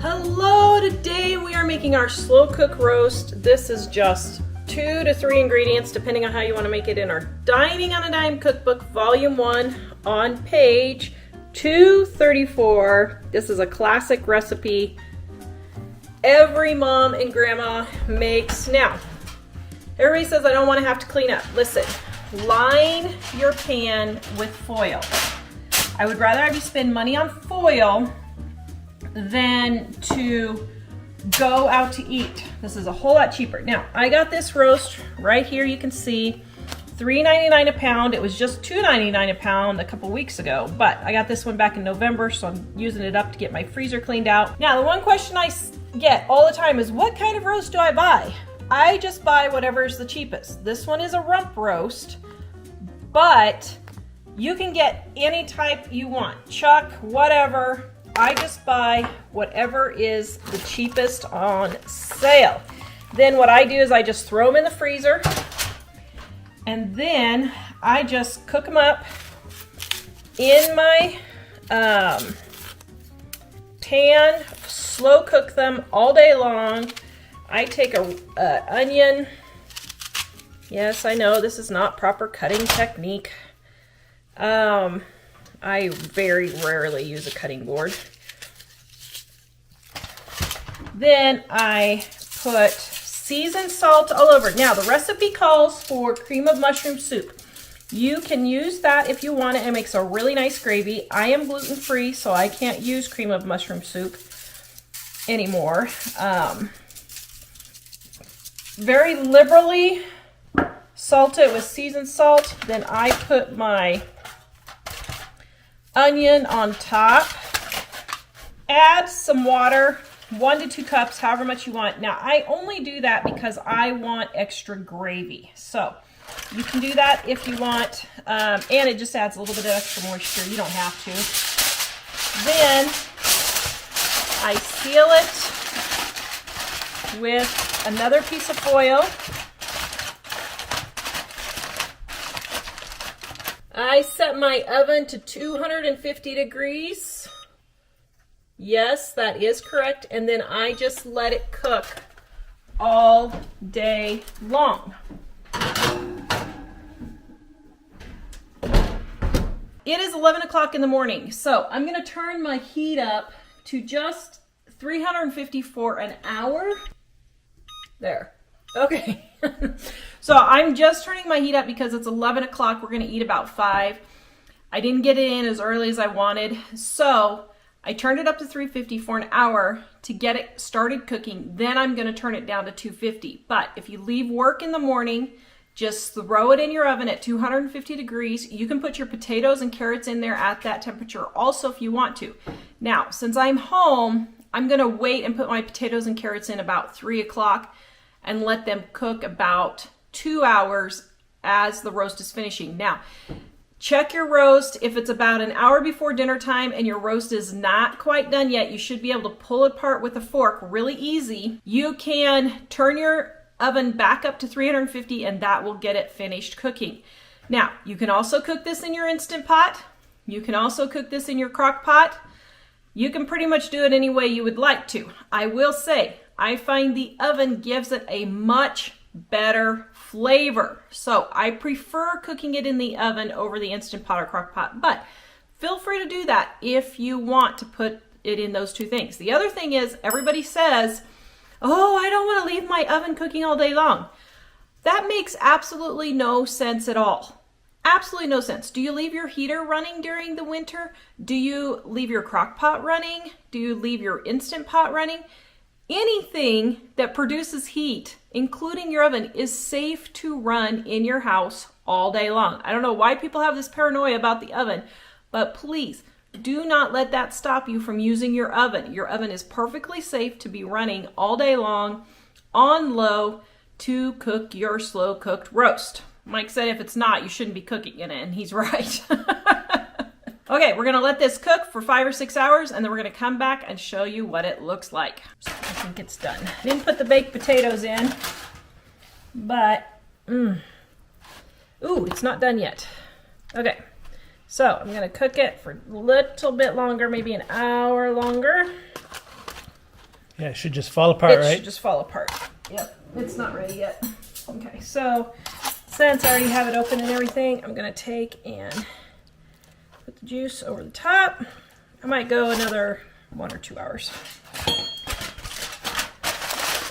Hello, today we are making our slow cook roast. This is just 2 to 3 ingredients depending on how you want to make it in our Dining on a Dime cookbook, volume 1 on page 234. This is a classic recipe every mom and grandma makes. Now, everybody says I don't want to have to clean up. Listen, line your pan with foil. I would rather have you spend money on foil than to go out to eat. This is a whole lot cheaper. Now, I got this roast right here. You can see $3.99 a pound. It was just $2.99 a pound a couple weeks ago, but I got this one back in November, so I'm using it up to get my freezer cleaned out. Now, the one question I get all the time is, what kind of roast do I buy? I just buy whatever's the cheapest. This one is a rump roast, but you can get any type you want. Chuck, whatever. I just buy whatever is the cheapest on sale. Then what I do is I just throw them in the freezer, and then I just cook them up in my pan, slow cook them all day long. I take a onion. Yes, I know this is not proper cutting technique. I very rarely use a cutting board. Then I put seasoned salt all over. Now, the recipe calls for cream of mushroom soup. You can use that if you want it. It makes a really nice gravy. I am gluten-free, so I can't use cream of mushroom soup anymore. Very liberally salt it with seasoned salt. Then I put my onion on top. Add some water, 1 to 2 cups, however much you want. Now, I only do that because I want extra gravy. So you can do that if you want, and it just adds a little bit of extra moisture. You don't have to. Then I seal it with another piece of foil. I set my oven to 250 degrees. Yes, that is correct. And then I just let it cook all day long. It is 11 o'clock in the morning, so I'm going to turn my heat up to just 350 for an hour. There. Okay. So I'm just turning my heat up because it's 11 o'clock. We're going to eat about 5. I didn't get it in as early as I wanted, so I turned it up to 350 for an hour to get it started cooking. Then I'm going to turn it down to 250. But if you leave work in the morning, just throw it in your oven at 250 degrees. You can put your potatoes and carrots in there at that temperature also if you want to. Now, since I'm home, I'm going to wait and put my potatoes and carrots in about 3 o'clock and let them cook about 2 hours as the roast is finishing. Now, check your roast. If it's about an hour before dinner time and your roast is not quite done yet, you should be able to pull it apart with a fork really easy. You can turn your oven back up to 350 and that will get it finished cooking. Now, you can also cook this in your Instant Pot. You can also cook this in your crock pot. You can pretty much do it any way you would like to. I will say, I find the oven gives it a much better flavor. So I prefer cooking it in the oven over the Instant Pot or crock pot, but feel free to do that if you want to put it in those two things. The other thing is, everybody says, oh, I don't want to leave my oven cooking all day long. That makes absolutely no sense at all. Absolutely no sense. Do you leave your heater running during the winter? Do you leave your crock pot running? Do you leave your Instant Pot running? Anything that produces heat, including your oven, is safe to run in your house all day long. I don't know why people have this paranoia about the oven, but please do not let that stop you from using your oven. Your oven is perfectly safe to be running all day long on low to cook your slow cooked roast. Mike said if it's not, you shouldn't be cooking in it, and he's right. Okay, we're gonna let this cook for 5 or 6 hours, and then we're gonna come back and show you what it looks like. I think it's done. I didn't put the baked potatoes in, but, ooh, it's not done yet. Okay, so I'm gonna cook it for a little bit longer, maybe an hour longer. Yeah, it should just fall apart, right? It should just fall apart. Yep, it's not ready yet. Okay, so since I already have it open and everything, I'm gonna take and put the juice over the top. I might go another 1 or 2 hours.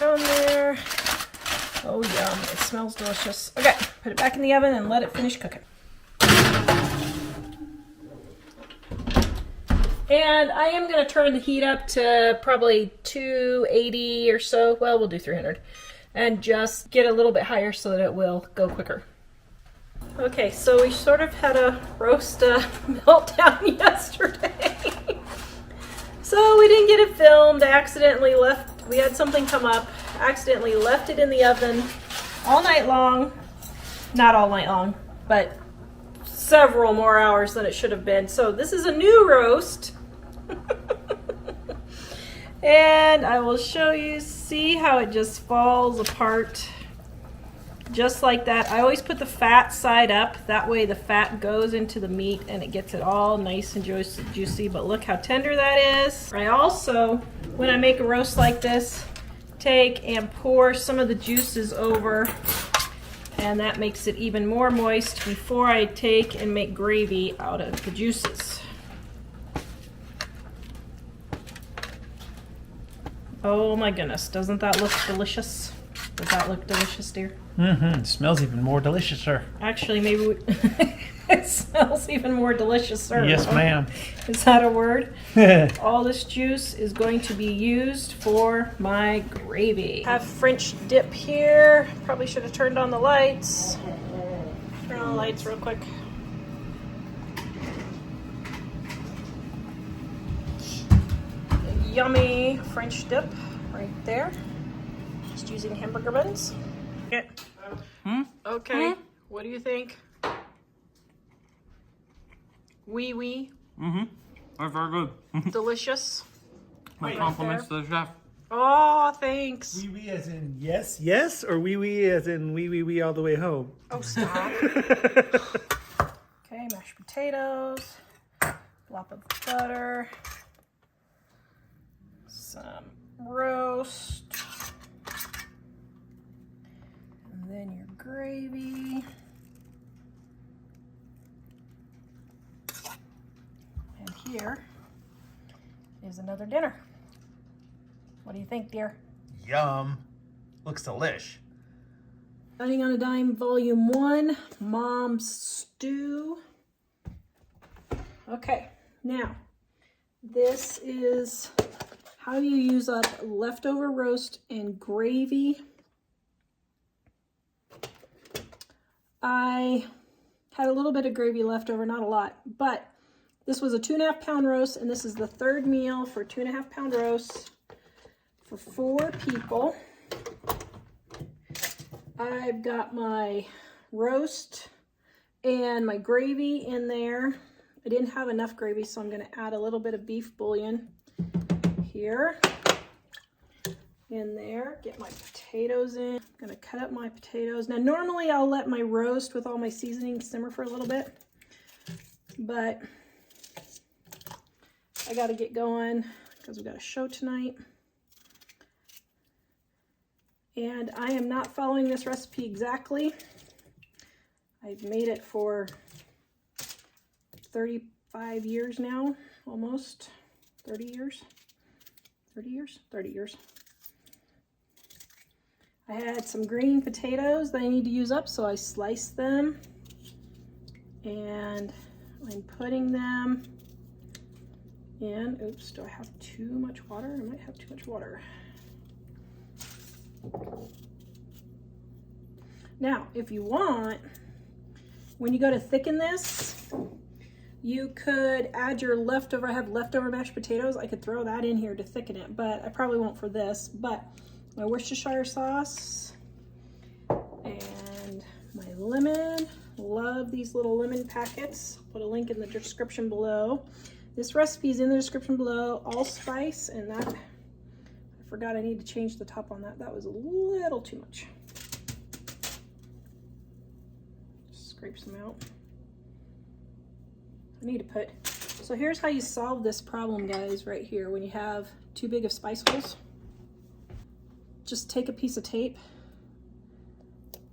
Go in there. Oh yum, it smells delicious. Okay, put it back in the oven and let it finish cooking. And I am going to turn the heat up to probably 280 or so. Well, we'll do 300. And just get a little bit higher so that it will go quicker. Okay, so we sort of had a roast meltdown yesterday. So we didn't get it filmed. I accidentally left, we had something come up, accidentally left it in the oven all night long. Not all night long, but several more hours than it should have been. So this is a new roast. And I will show you, see how it just falls apart just like that. I always put the fat side up, that way the fat goes into the meat and it gets it all nice and juicy. But look how tender that is. I also, when I make a roast like this, take and pour some of the juices over, and that makes it even more moist before I take and make gravy out of the juices. Oh my goodness, doesn't that look delicious? Does that look delicious, dear? Mm-hmm. It smells even more delicious, sir. Actually, maybe it smells even more delicious, sir. Yes, ma'am. Is that a word? All this juice is going to be used for my gravy. I have French dip here. Probably should have turned on the lights. Turn on the lights real quick. Yummy French dip right there. Just using hamburger buns. Okay. Okay. What do you think? Wee wee. That's very good. Delicious. My compliments to the chef. Oh, thanks. Wee wee as in yes, yes, or wee wee as in wee wee wee all the way home? Oh, stop. Okay, mashed potatoes, glop of butter, some roast, and then your gravy. And here is another dinner. What do you think, dear? Yum. Looks delish. Dining on a Dime Volume 1, Mom's Stew. Okay, now, this is how you use up leftover roast and gravy. I had a little bit of gravy left over, not a lot, but this was a 2.5 pound roast, and this is the third meal for 2.5 pound roast for 4 people. I've got my roast and my gravy in there. I didn't have enough gravy, so I'm going to add a little bit of beef bouillon here. In there, get my potatoes in. I'm going to cut up my potatoes. Now, normally I'll let my roast with all my seasoning simmer for a little bit, but I got to get going because we've got a show tonight. And I am not following this recipe exactly. I've made it for 35 years now, almost 30 years. 30 years? 30 years. I had some green potatoes that I need to use up, so I sliced them. And I'm putting them in. Oops, do I have too much water? I might have too much water. Now, if you want, when you go to thicken this, you could add your leftover, I have leftover mashed potatoes. I could throw that in here to thicken it, but I probably won't for this. But my Worcestershire sauce and my lemon. Love these little lemon packets. Put a link in the description below. This recipe is in the description below. Allspice, and that, I forgot I need to change the top on that. That was a little too much. Just scrape some out. I need to put, so here's how you solve this problem, guys, right here. When you have too big of spice holes, just take a piece of tape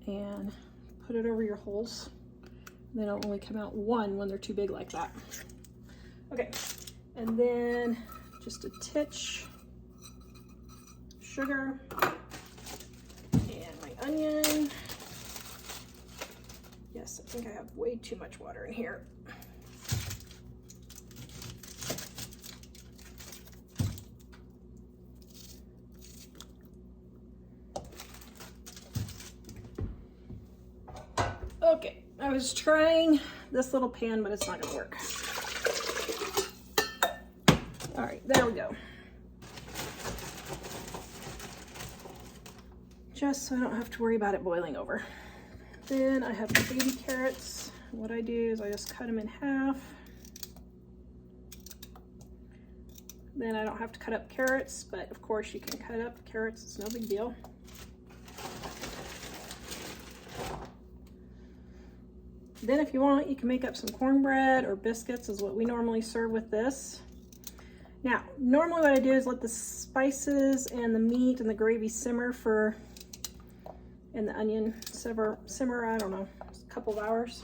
and put it over your holes. Then it'll only come out one when they're too big like that. Okay, and then just a titch sugar and my onion. Yes, I think I have way too much water in here. Okay, I was trying this little pan, but it's not gonna work. All right, there we go. Just so I don't have to worry about it boiling over. Then I have the baby carrots. What I do is I just cut them in half. Then I don't have to cut up carrots, but of course you can cut up carrots, it's no big deal. Then if you want, you can make up some cornbread or biscuits is what we normally serve with this. Now, normally what I do is let the spices and the meat and the gravy simmer and the onion simmer, I don't know, a couple of hours.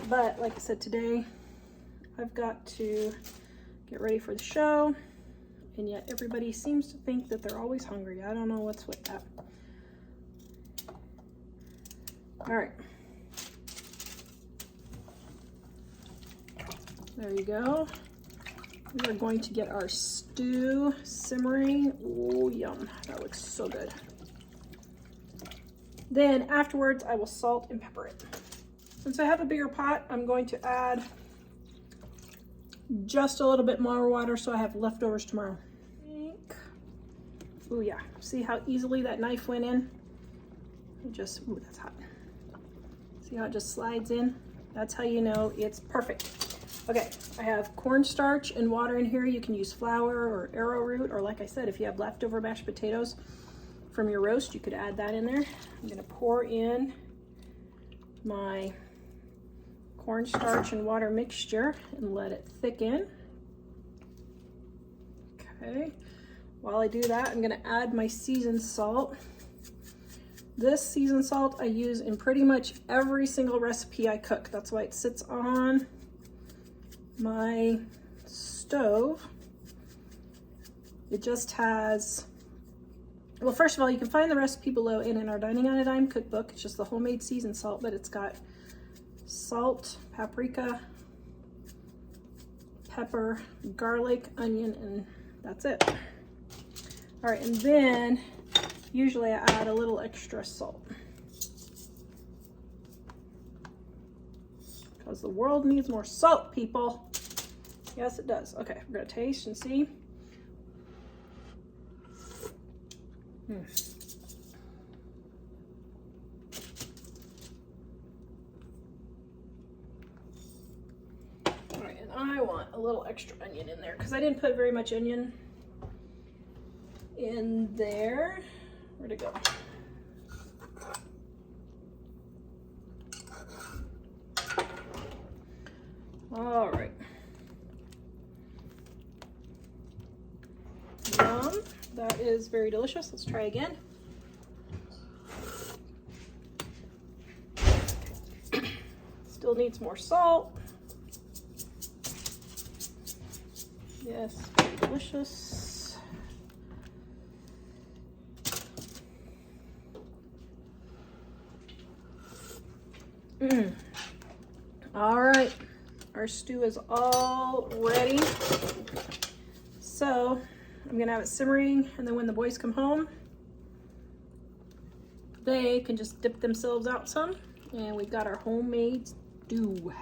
But like I said, today I've got to get ready for the show, and yet everybody seems to think that they're always hungry. I don't know what's with that. All right. There you go. We are going to get our stew simmering. Oh, yum. That looks so good. Then afterwards, I will salt and pepper it. Since I have a bigger pot, I'm going to add just a little bit more water so I have leftovers tomorrow. Oh yeah, see how easily that knife went in? It just, ooh, that's hot. See how it just slides in? That's how you know it's perfect. Okay, I have cornstarch and water in here. You can use flour or arrowroot, or like I said, if you have leftover mashed potatoes from your roast, you could add that in there. I'm gonna pour in my cornstarch and water mixture and let it thicken. Okay, while I do that, I'm gonna add my seasoned salt. This seasoned salt I use in pretty much every single recipe I cook. That's why it sits on my stove. It just has, well, first of all, you can find the recipe below and in our Dining on a Dime cookbook. It's just the homemade seasoned salt, but it's got salt, paprika, pepper, garlic, onion, and that's it. All right, and then usually I add a little extra salt because the world needs more salt, people. Yes, it does. Okay, we're gonna taste and see. All right, and I want a little extra onion in there because I didn't put very much onion in there. Where'd it go? All right. Yum. That is very delicious. Let's try again. Still needs more salt. Yes, very delicious. All right, our stew is all ready. So I'm gonna have it simmering, and then when the boys come home, they can just dip themselves out some, and we've got our homemade stew.